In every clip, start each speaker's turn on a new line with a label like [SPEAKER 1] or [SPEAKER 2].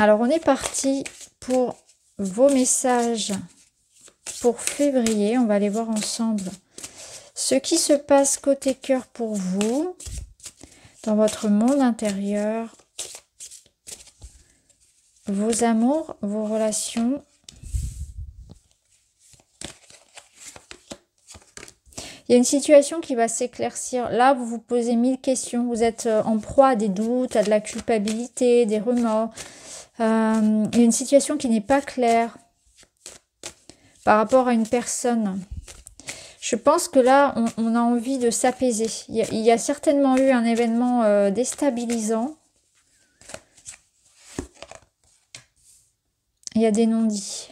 [SPEAKER 1] Alors, on est parti pour vos messages pour février. On va aller voir ensemble ce qui se passe côté cœur pour vous, dans votre monde intérieur, vos amours, vos relations. Il y a une situation qui va s'éclaircir. Là, vous vous posez 1000 questions. Vous êtes en proie à des doutes, à de la culpabilité, des remords. Il y a une situation qui n'est pas claire par rapport à une personne. Je pense que là, on a envie de s'apaiser. Il y a certainement eu un événement déstabilisant. Il y a des non-dits.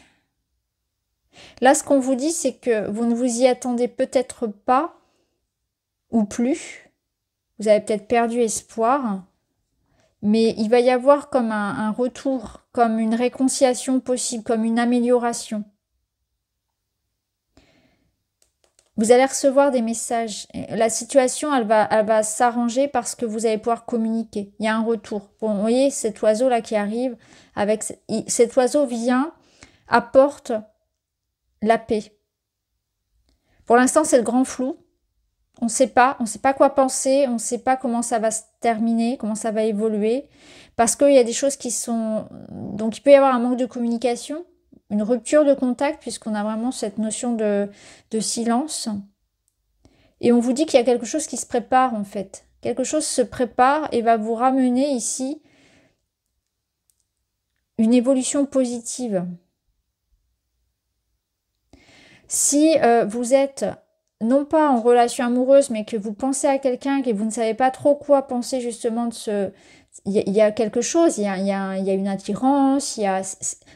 [SPEAKER 1] Là, ce qu'on vous dit, c'est que vous ne vous y attendez peut-être pas ou plus. Vous avez peut-être perdu espoir. Mais il va y avoir comme un retour, comme une réconciliation possible, comme une amélioration. Vous allez recevoir des messages. La situation, elle va s'arranger parce que vous allez pouvoir communiquer. Il y a un retour. Bon, vous voyez, cet oiseau-là qui arrive, cet oiseau vient, apporte la paix. Pour l'instant, c'est le grand flou. On ne sait pas quoi penser, on ne sait pas comment ça va se terminer, comment ça va évoluer, parce qu'il y a des choses qui sont... Donc, il peut y avoir un manque de communication, une rupture de contact, puisqu'on a vraiment cette notion de silence. Et on vous dit qu'il y a quelque chose qui se prépare, en fait. Quelque chose se prépare et va vous ramener ici une évolution positive. Si vous êtes non pas en relation amoureuse, mais que vous pensez à quelqu'un et que vous ne savez pas trop quoi penser justement de ce... Il y a quelque chose, il y a une attirance,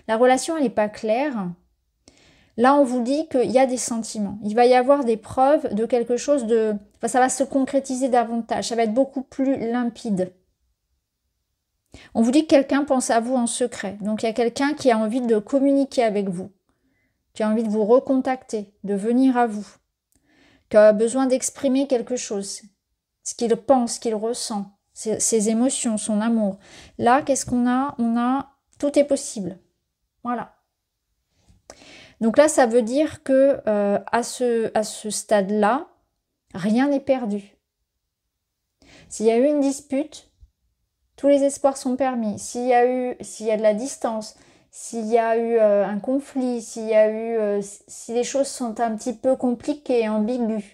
[SPEAKER 1] la relation elle n'est pas claire. Là, on vous dit qu'il y a des sentiments. Il va y avoir des preuves de quelque chose de... Enfin, ça va se concrétiser davantage, ça va être beaucoup plus limpide. On vous dit que quelqu'un pense à vous en secret. Donc, il y a quelqu'un qui a envie de communiquer avec vous, qui a envie de vous recontacter, de venir à vous, qui a besoin d'exprimer quelque chose, ce qu'il pense, ce qu'il ressent, ses émotions, son amour. Là, qu'est-ce qu'on a? On a tout est possible. Voilà. Donc là, ça veut dire que à ce stade-là, rien n'est perdu. S'il y a eu une dispute, tous les espoirs sont permis. S'il y a de la distance, s'il y a eu un conflit, si les choses sont un petit peu compliquées et ambiguës,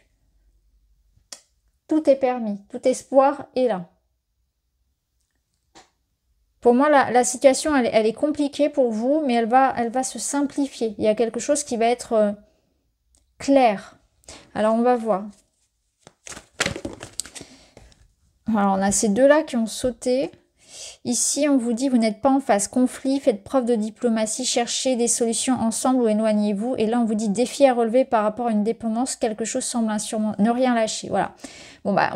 [SPEAKER 1] tout est permis, tout espoir est là. Pour moi, la situation, elle est compliquée pour vous, mais elle va se simplifier. Il y a quelque chose qui va être clair. Alors, on va voir. Alors, on a ces deux-là qui ont sauté. Ici, on vous dit, vous n'êtes pas en phase conflit, faites preuve de diplomatie, cherchez des solutions ensemble ou éloignez-vous. Et là, on vous dit, défi à relever par rapport à une dépendance, quelque chose semble insurmontable. Ne rien lâcher, voilà. Bon, bah,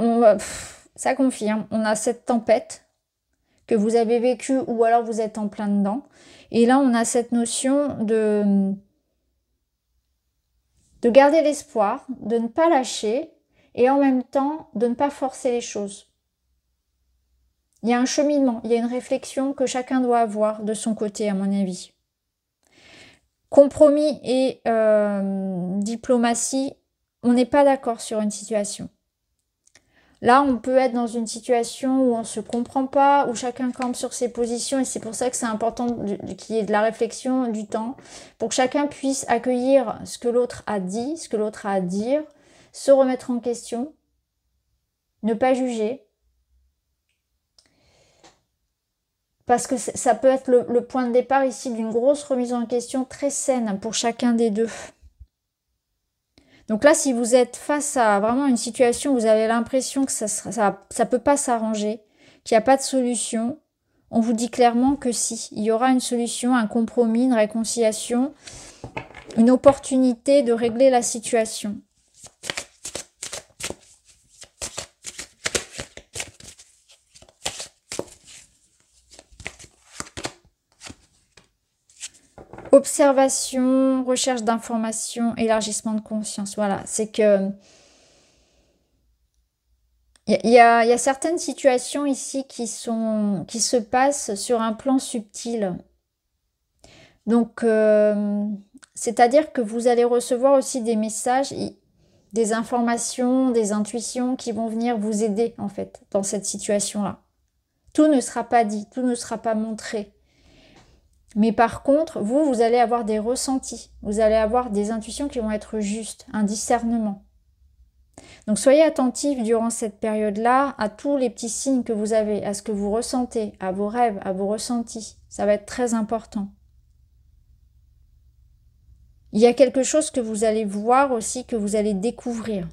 [SPEAKER 1] ça confirme. On a cette tempête que vous avez vécue ou alors vous êtes en plein dedans. Et là, on a cette notion de garder l'espoir, de ne pas lâcher et en même temps, de ne pas forcer les choses. Il y a un cheminement, il y a une réflexion que chacun doit avoir de son côté, à mon avis. Compromis et diplomatie, on n'est pas d'accord sur une situation. Là, on peut être dans une situation où on ne se comprend pas, où chacun campe sur ses positions, et c'est pour ça que c'est important qu'il y ait de la réflexion, du temps, pour que chacun puisse accueillir ce que l'autre a dit, ce que l'autre a à dire, se remettre en question, ne pas juger. Parce que ça peut être le point de départ ici d'une grosse remise en question très saine pour chacun des deux. Donc là, si vous êtes face à vraiment une situation où vous avez l'impression que ça peut pas s'arranger, qu'il n'y a pas de solution, on vous dit clairement que si. Il y aura une solution, un compromis, une réconciliation, une opportunité de régler la situation. Observation, recherche d'informations, élargissement de conscience. Voilà, c'est que Il y a certaines situations ici qui se passent sur un plan subtil. Donc, c'est-à-dire que vous allez recevoir aussi des messages, des informations, des intuitions qui vont venir vous aider, en fait, dans cette situation-là. Tout ne sera pas dit, tout ne sera pas montré. Mais par contre, vous allez avoir des ressentis, vous allez avoir des intuitions qui vont être justes, un discernement. Donc soyez attentifs durant cette période-là à tous les petits signes que vous avez, à ce que vous ressentez, à vos rêves, à vos ressentis. Ça va être très important. Il y a quelque chose que vous allez voir aussi, que vous allez découvrir.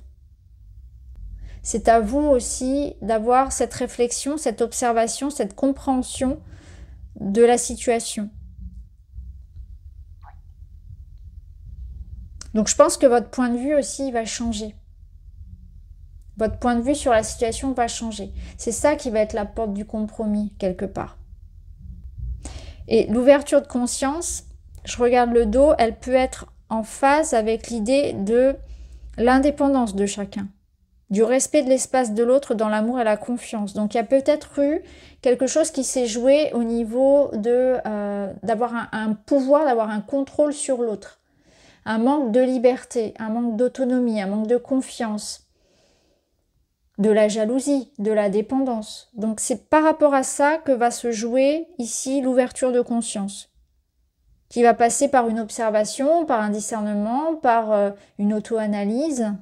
[SPEAKER 1] C'est à vous aussi d'avoir cette réflexion, cette observation, cette compréhension de la situation. Donc je pense que votre point de vue aussi va changer. Votre point de vue sur la situation va changer. C'est ça qui va être la porte du compromis, quelque part. Et l'ouverture de conscience, je regarde le dos, elle peut être en phase avec l'idée de l'indépendance de chacun, du respect de l'espace de l'autre dans l'amour et la confiance. Donc il y a peut-être eu quelque chose qui s'est joué au niveau de d'avoir un pouvoir, d'avoir un contrôle sur l'autre. Un manque de liberté, un manque d'autonomie, un manque de confiance, de la jalousie, de la dépendance. Donc c'est par rapport à ça que va se jouer ici l'ouverture de conscience, qui va passer par une observation, par un discernement, par une auto-analyse,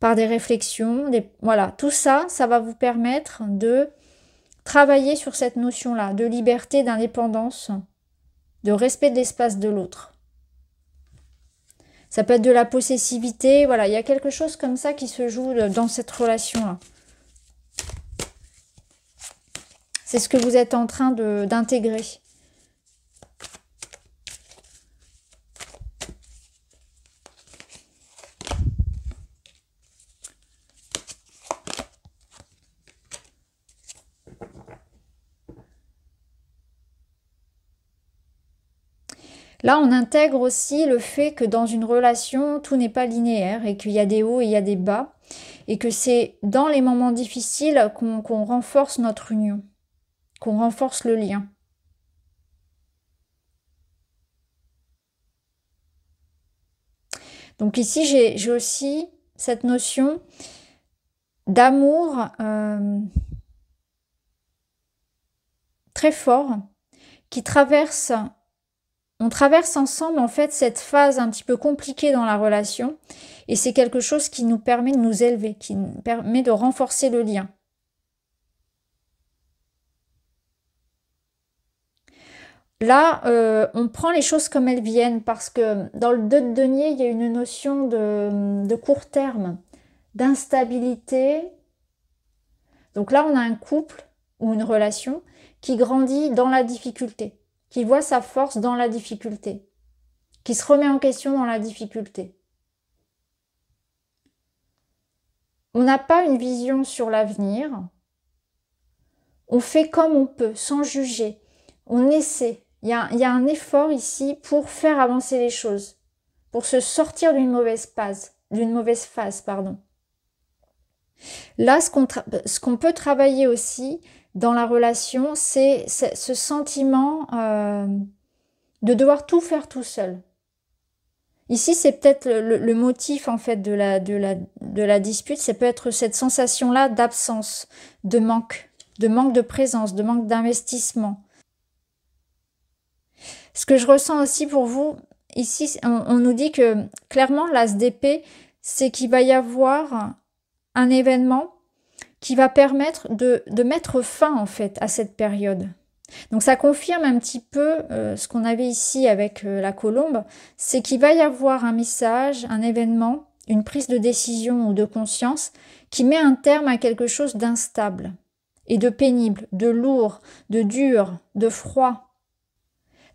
[SPEAKER 1] par des réflexions, voilà, tout ça, ça va vous permettre de travailler sur cette notion-là, de liberté, d'indépendance, de respect de l'espace de l'autre. Ça peut être de la possessivité, voilà, il y a quelque chose comme ça qui se joue dans cette relation-là. C'est ce que vous êtes en train d'intégrer. Là, on intègre aussi le fait que dans une relation, tout n'est pas linéaire et qu'il y a des hauts et il y a des bas. Et que c'est dans les moments difficiles qu'on renforce notre union, qu'on renforce le lien. Donc ici, j'ai aussi cette notion d'amour très fort qui traverse... On traverse ensemble en fait cette phase un petit peu compliquée dans la relation et c'est quelque chose qui nous permet de nous élever, qui nous permet de renforcer le lien. Là, on prend les choses comme elles viennent parce que dans le 2 de denier, il y a une notion de court terme, d'instabilité. Donc là, on a un couple ou une relation qui grandit dans la difficulté, qui voit sa force dans la difficulté, qui se remet en question dans la difficulté. On n'a pas une vision sur l'avenir. On fait comme on peut, sans juger. On essaie. Il y a un effort ici pour faire avancer les choses, pour se sortir d'une mauvaise phase, pardon. Là, ce qu'on peut travailler aussi dans la relation, c'est ce sentiment de devoir tout faire tout seul. Ici, c'est peut-être le motif en fait de la dispute, c'est peut-être cette sensation-là d'absence, de manque de présence, de manque d'investissement. Ce que je ressens aussi pour vous, ici, on nous dit que clairement, l'as d'épée, c'est qu'il va y avoir un événement qui va permettre de mettre fin en fait à cette période. Donc ça confirme un petit peu ce qu'on avait ici avec la colombe, c'est qu'il va y avoir un message, un événement, une prise de décision ou de conscience qui met un terme à quelque chose d'instable et de pénible, de lourd, de dur, de froid.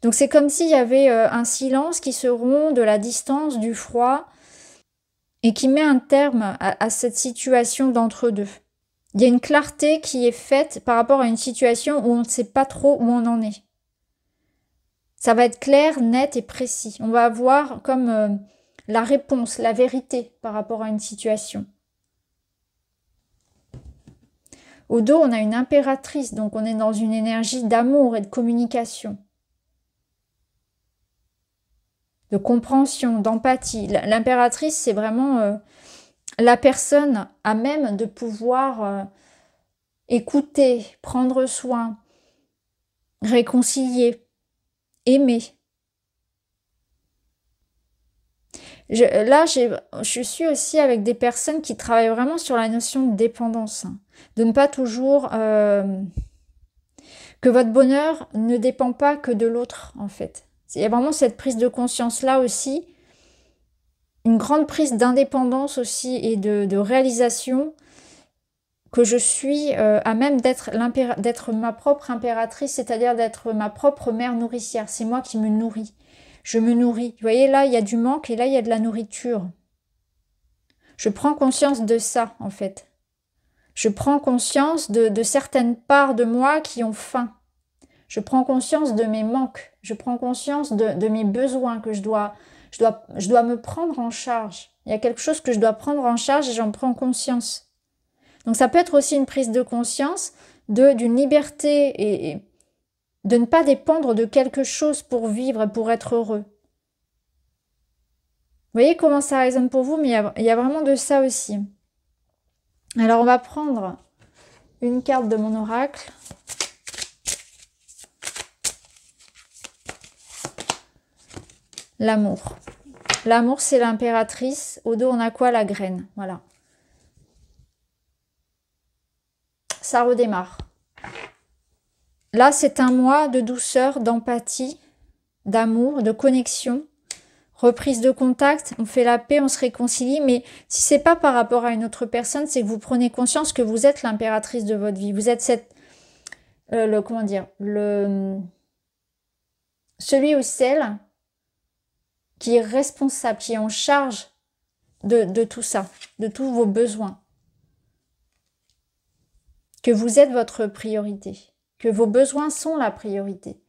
[SPEAKER 1] Donc c'est comme s'il y avait un silence qui se rompt, de la distance, du froid, et qui met un terme à cette situation d'entre-deux. Il y a une clarté qui est faite par rapport à une situation où on ne sait pas trop où on en est. Ça va être clair, net et précis. On va avoir comme la réponse, la vérité par rapport à une situation. Au dos, on a une impératrice, donc on est dans une énergie d'amour et de communication, de compréhension, d'empathie. L'impératrice, c'est vraiment la personne à même de pouvoir écouter, prendre soin, réconcilier, aimer. Là, je suis aussi avec des personnes qui travaillent vraiment sur la notion de dépendance, hein. De ne pas toujours... que votre bonheur ne dépend pas que de l'autre, en fait. Il y a vraiment cette prise de conscience-là aussi, une grande prise d'indépendance aussi et de réalisation que je suis à même d'être ma propre impératrice, c'est-à-dire d'être ma propre mère nourricière. C'est moi qui me nourris. Je me nourris. Vous voyez, là, il y a du manque et là, il y a de la nourriture. Je prends conscience de ça, en fait. Je prends conscience de certaines parts de moi qui ont faim. Je prends conscience de mes manques. Je prends conscience de mes besoins que je dois me prendre en charge. Il y a quelque chose que je dois prendre en charge et j'en prends conscience. Donc ça peut être aussi une prise de conscience d'une liberté et de ne pas dépendre de quelque chose pour vivre et pour être heureux. Vous voyez comment ça résonne pour vous, mais il y a vraiment de ça aussi. Alors on va prendre une carte de mon oracle. L'amour. L'amour, c'est l'impératrice. Au dos, on a quoi? La graine. Voilà. Ça redémarre. Là, c'est un mois de douceur, d'empathie, d'amour, de connexion. Reprise de contact, on fait la paix, on se réconcilie. Mais si c'est pas par rapport à une autre personne, c'est que vous prenez conscience que vous êtes l'impératrice de votre vie. Vous êtes celui ou celle qui est responsable, qui est en charge de tout ça, de tous vos besoins. Que vous êtes votre priorité, que vos besoins sont la priorité.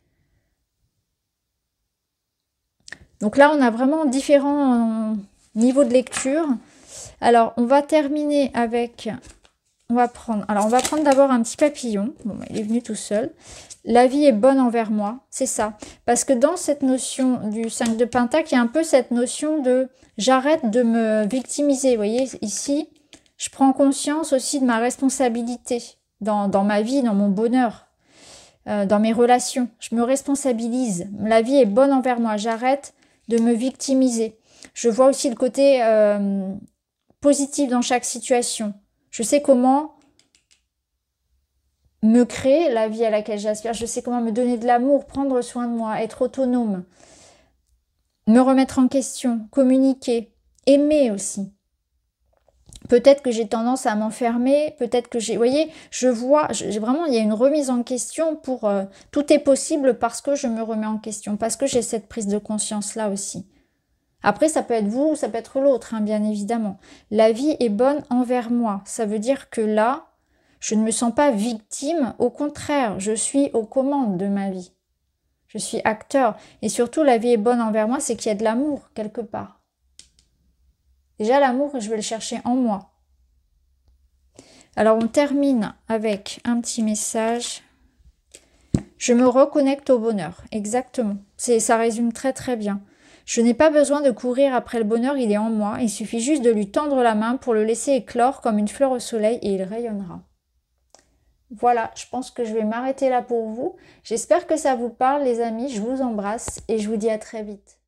[SPEAKER 1] Donc là, on a vraiment différents niveaux de lecture. Alors, on va terminer avec... on va prendre d'abord un petit papillon. Bon, il est venu tout seul. La vie est bonne envers moi, c'est ça. Parce que dans cette notion du 5 de Pentacle, il y a un peu cette notion de j'arrête de me victimiser. Vous voyez, ici, je prends conscience aussi de ma responsabilité dans ma vie, dans mon bonheur, dans mes relations. Je me responsabilise. La vie est bonne envers moi. J'arrête de me victimiser. Je vois aussi le côté positif dans chaque situation. Je sais comment me créer la vie à laquelle j'aspire. Je sais comment me donner de l'amour, prendre soin de moi, être autonome, me remettre en question, communiquer, aimer aussi. Peut-être que j'ai tendance à m'enfermer, peut-être que j'ai... Vous voyez, vraiment, il y a une remise en question pour... tout est possible parce que je me remets en question, parce que j'ai cette prise de conscience-là aussi. Après, ça peut être vous ou ça peut être l'autre, hein, bien évidemment. La vie est bonne envers moi. Ça veut dire que là, je ne me sens pas victime. Au contraire, je suis aux commandes de ma vie. Je suis acteur. Et surtout, la vie est bonne envers moi, c'est qu'il y a de l'amour quelque part. Déjà, l'amour, je vais le chercher en moi. Alors, on termine avec un petit message. Je me reconnecte au bonheur. Exactement. Ça résume très très bien. Je n'ai pas besoin de courir après le bonheur, il est en moi. Il suffit juste de lui tendre la main pour le laisser éclore comme une fleur au soleil et il rayonnera. Voilà, je pense que je vais m'arrêter là pour vous. J'espère que ça vous parle les amis. Je vous embrasse et je vous dis à très vite.